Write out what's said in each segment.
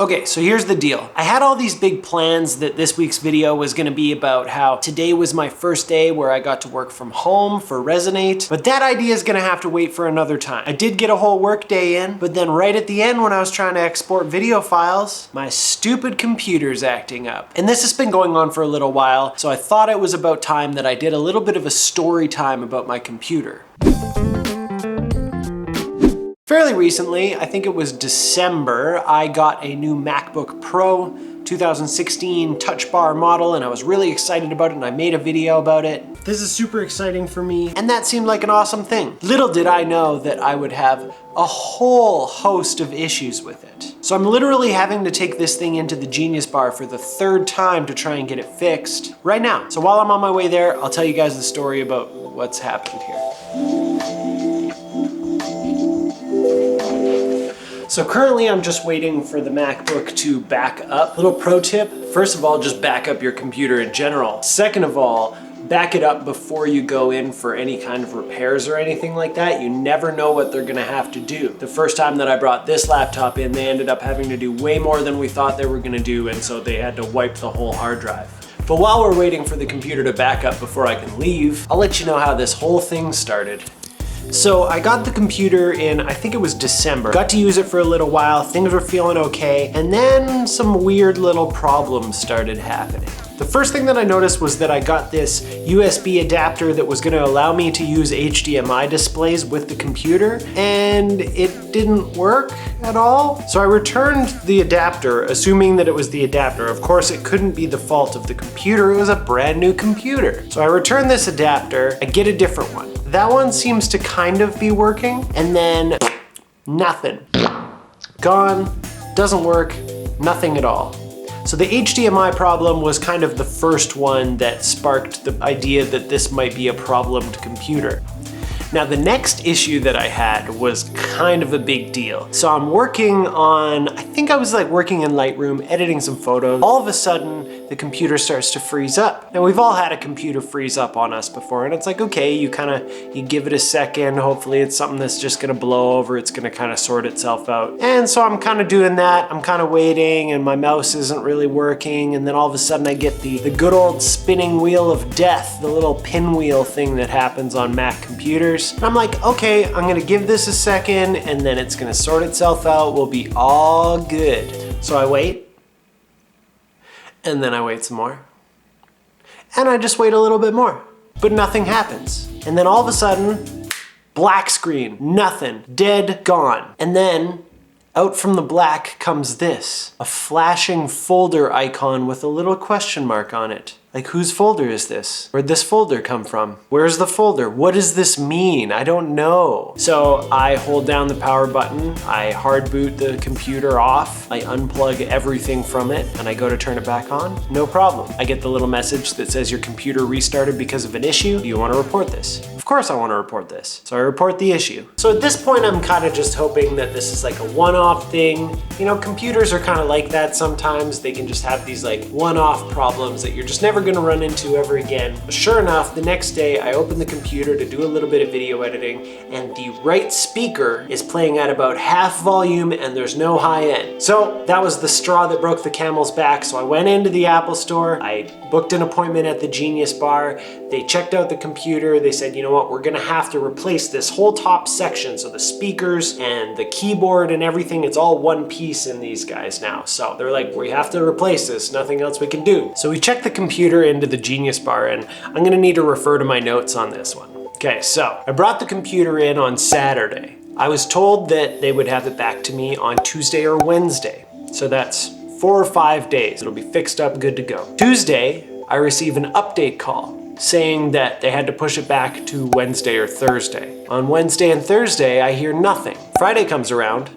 Okay, so here's the deal. I had all these big plans that this week's video was gonna be about how today was my first day where I got to work from home for Resonate, but that idea is gonna have to wait for another time. I did get a whole work day in, but then right at the end when I was trying to export video files, my stupid computer's acting up. And this has been going on for a little while, so I thought it was about time that I did a little bit of a story time about my computer. Fairly recently, I think it was December, I got a new MacBook Pro 2016 Touch Bar model, and I was really excited about it, and I made a video about it. This is super exciting for me, and that seemed like an awesome thing. Little did I know that I would have a whole host of issues with it. So I'm literally having to take this thing into the Genius Bar for the third time to try and get it fixed right now. So while I'm on my way there, I'll tell you guys the story about what's happened here. So currently I'm just waiting for the MacBook to back up. Little pro tip, first of all, just back up your computer in general. Second of all, back it up before you go in for any kind of repairs or anything like that. You never know what they're gonna have to do. The first time that I brought this laptop in, they ended up having to do way more than we thought they were gonna do, and so they had to wipe the whole hard drive. But while we're waiting for the computer to back up before I can leave, I'll let you know how this whole thing started. So I got the computer in, I think it was December. Got to use it for a little while, things were feeling okay, and then some weird little problems started happening. The first thing that I noticed was that I got this USB adapter that was gonna allow me to use HDMI displays with the computer, and it didn't work at all. So I returned the adapter, assuming that it was the adapter. Of course, it couldn't be the fault of the computer, it was a brand new computer. So I returned this adapter, I get a different one. That one seems to kind of be working, and then nothing. Gone, doesn't work, nothing at all. So the HDMI problem was kind of the first one that sparked the idea that this might be a problemed computer. Now the next issue that I had was kind of a big deal. So I'm working on, I think I was like working in Lightroom, editing some photos. All of a sudden, the computer starts to freeze up. Now we've all had a computer freeze up on us before, and it's like, okay, you give it a second, hopefully it's something that's just gonna blow over, it's gonna kind of sort itself out. And so I'm kind of doing that, I'm kind of waiting, and my mouse isn't really working, and then all of a sudden I get the good old spinning wheel of death, the little pinwheel thing that happens on Mac computers. And I'm like, okay, I'm gonna give this a second and then it's gonna sort itself out, we'll be all good. So I wait, and then I wait some more, and I just wait a little bit more, but nothing happens. And then all of a sudden, black screen, nothing, dead, gone. And then out from the black comes this, a flashing folder icon with a little question mark on it. Like, whose folder is this? Where'd this folder come from? Where's the folder? What does this mean? I don't know. So I hold down the power button, I hard boot the computer off, I unplug everything from it, and I go to turn it back on. No problem. I get the little message that says your computer restarted because of an issue. Do you want to report this? Of course I want to report this. So I report the issue. So at this point, I'm kind of just hoping that this is like a one-off thing. You know, computers are kind of like that sometimes. They can just have these like one-off problems that you're just never gonna run into ever again. But sure enough, the next day I open the computer to do a little bit of video editing, and the right speaker is playing at about half volume and there's no high end. So that was the straw that broke the camel's back. So I went into the Apple store, I booked an appointment at the Genius Bar, they checked out the computer, they said, you know what, we're gonna have to replace this whole top section. So the speakers and the keyboard and everything, it's all one piece in these guys now. So they're like, we have to replace this, nothing else we can do. So we checked the computer into the Genius Bar, and I'm gonna need to refer to my notes on this one. Okay, so I brought the computer in on Saturday. I was told that they would have it back to me on Tuesday or Wednesday. So that's 4 or 5 days. It'll be fixed up, good to go. Tuesday, I receive an update call saying that they had to push it back to Wednesday or Thursday. On Wednesday and Thursday, I hear nothing. Friday comes around,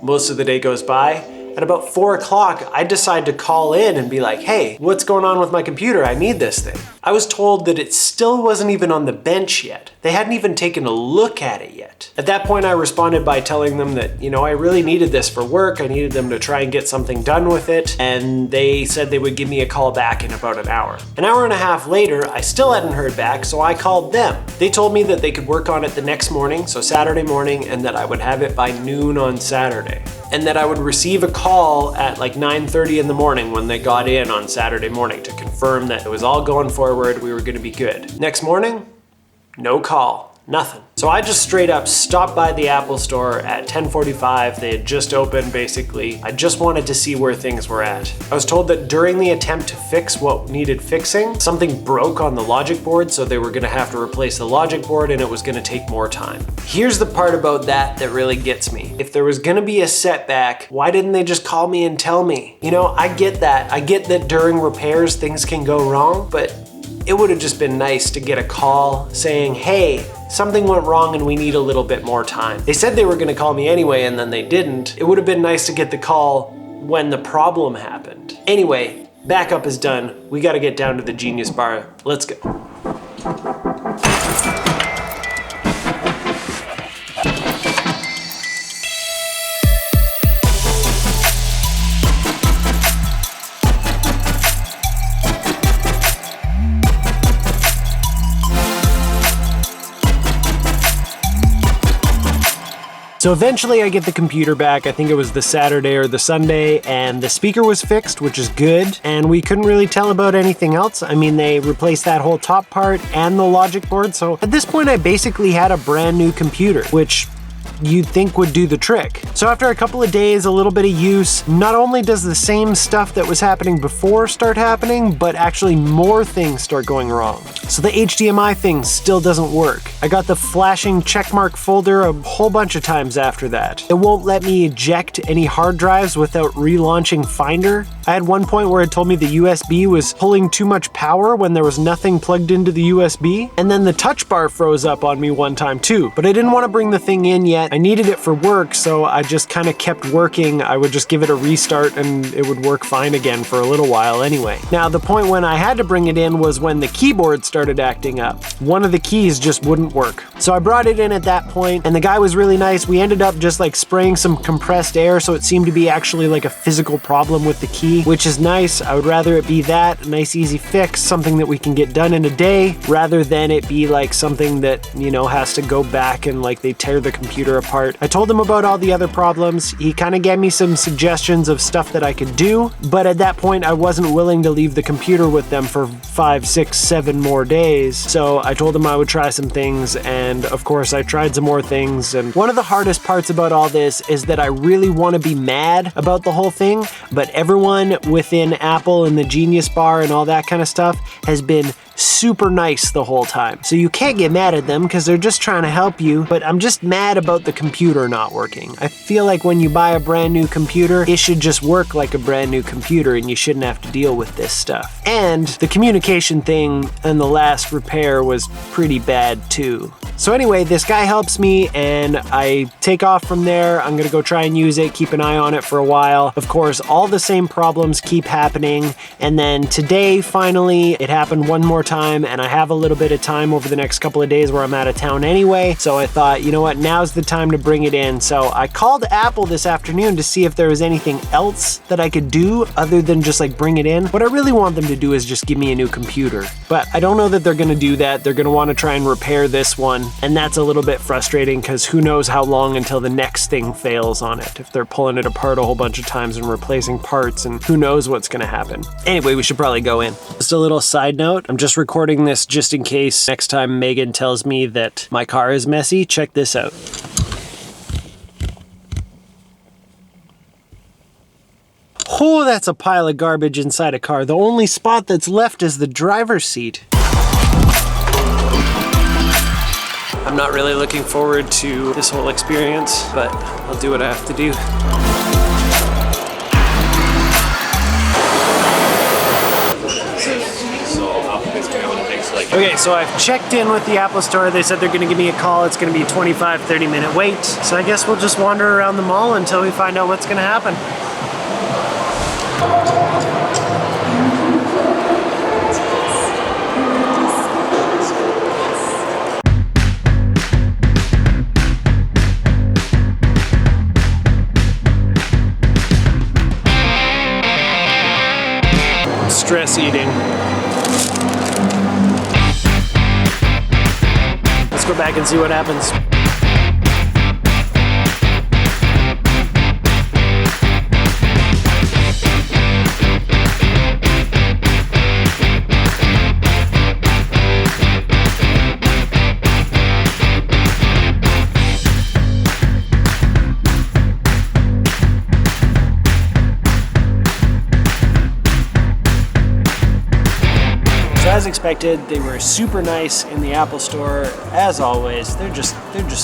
most of the day goes by. At about 4 o'clock, I decide to call in and be like, hey, what's going on with my computer? I need this thing. I was told that it still wasn't even on the bench yet. They hadn't even taken a look at it yet. At that point, I responded by telling them that, you know, I really needed this for work. I needed them to try and get something done with it. And they said they would give me a call back in about an hour. An hour and a half later, I still hadn't heard back, so I called them. They told me that they could work on it the next morning, so Saturday morning, and that I would have it by noon on Saturday. And that I would receive a call at like 9:30 in the morning when they got in on Saturday morning to confirm that it was all going forward, we were gonna be good. Next morning, no call, nothing. So I just straight up stopped by the Apple store at 10:45. They had just opened basically. I just wanted to see where things were at. I was told that during the attempt to fix what needed fixing, something broke on the logic board, so they were gonna have to replace the logic board and it was gonna take more time. Here's the part about that that really gets me. If there was gonna be a setback, why didn't they just call me and tell me? You know, I get that. I get that during repairs things can go wrong, but it would have just been nice to get a call saying, hey, something went wrong and we need a little bit more time. They said they were gonna call me anyway and then they didn't. It would have been nice to get the call when the problem happened. Anyway, backup is done. We gotta get down to the Genius Bar. Let's go. So eventually I get the computer back. I think it was the Saturday or the Sunday, and the speaker was fixed, which is good. And we couldn't really tell about anything else. I mean, they replaced that whole top part and the logic board. So at this point I basically had a brand new computer, which you'd think would do the trick. So after a couple of days, a little bit of use, not only does the same stuff that was happening before start happening, but actually more things start going wrong. So the HDMI thing still doesn't work. I got the flashing checkmark folder a whole bunch of times after that. It won't let me eject any hard drives without relaunching Finder. I had one point where it told me the USB was pulling too much power when there was nothing plugged into the USB. And then the touch bar froze up on me one time too, but I didn't want to bring the thing in yet. I needed it for work, so I just kind of kept working. I would just give it a restart and it would work fine again for a little while anyway. Now, the point when I had to bring it in was when the keyboard started acting up. One of the keys just wouldn't work. So I brought it in at that point, and the guy was really nice. We ended up just like spraying some compressed air, so it seemed to be actually like a physical problem with the key, which is nice. I would rather it be that, a nice easy fix, something that we can get done in a day, rather than it be like something that, you know, has to go back and like they tear the computer apart. I told him about all the other problems. He kind of gave me some suggestions of stuff that I could do, but at that point I wasn't willing to leave the computer with them for 5, 6, 7 more days. So I told him I would try some things, and of course I tried some more things. And one of the hardest parts about all this is that I really want to be mad about the whole thing, but everyone within Apple and the Genius Bar and all that kind of stuff has been super nice the whole time. So you can't get mad at them because they're just trying to help you, but I'm just mad about the computer not working. I feel like when you buy a brand new computer, it should just work like a brand new computer and you shouldn't have to deal with this stuff. And the communication thing in the last repair was pretty bad too. So anyway, this guy helps me and I take off from there. I'm gonna go try and use it, keep an eye on it for a while. Of course, all the same problems keep happening. And then today, finally, it happened one more time, and I have a little bit of time over the next couple of days where I'm out of town anyway. So I thought, you know what, now's the time to bring it in. So I called Apple this afternoon to see if there was anything else that I could do other than just like bring it in. What I really want them to do is just give me a new computer. But I don't know that they're gonna do that. They're gonna wanna try and repair this one. And that's a little bit frustrating because who knows how long until the next thing fails on it. If they're pulling it apart a whole bunch of times and replacing parts, and who knows what's gonna happen. Anyway, we should probably go in. Just a little side note, I'm just recording this just in case next time Megan tells me that my car is messy. Check this out. Oh, that's a pile of garbage inside a car. The only spot that's left is the driver's seat. I'm not really looking forward to this whole experience, but I'll do what I have to do. Okay, so I've checked in with the Apple store. They said they're gonna give me a call. It's gonna be a 25, 30-minute wait. So I guess we'll just wander around the mall until we find out what's gonna happen. seating. Let's go back and see what happens. As expected, they were super nice in the Apple Store. As always, they're just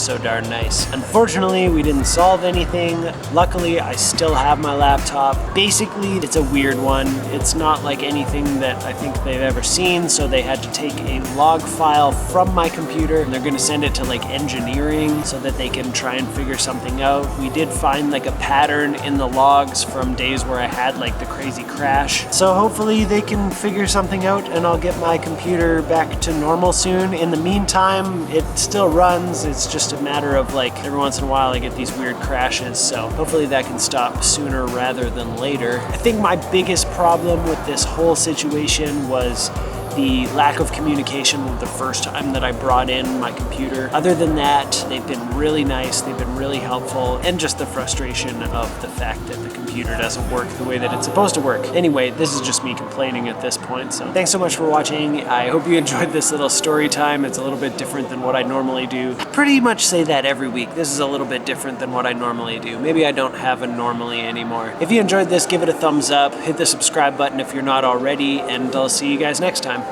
so darn nice. Unfortunately, we didn't solve anything. Luckily, I still have my laptop. Basically, it's a weird one. It's not like anything that I think they've ever seen, so they had to take a log file from my computer and they're gonna send it to like engineering so that they can try and figure something out. We did find like a pattern in the logs from days where I had like the crazy crash. So hopefully they can figure something out and I'll get my computer back to normal soon. In the meantime, it still runs. It's just a matter of like every once in a while I get these weird crashes, so hopefully that can stop sooner rather than later. I think my biggest problem with this whole situation was the lack of communication the first time that I brought in my computer. Other than that, they've been really nice, they've been really helpful, and just the frustration of the fact that the computer doesn't work the way that it's supposed to work. Anyway, this is just me complaining at this point, so thanks so much for watching. I hope you enjoyed this little story time. It's a little bit different than what I normally do. I pretty much say that every week. This is a little bit different than what I normally do. Maybe I don't have a normally anymore. If you enjoyed this, give it a thumbs up, hit the subscribe button if you're not already, and I'll see you guys next time.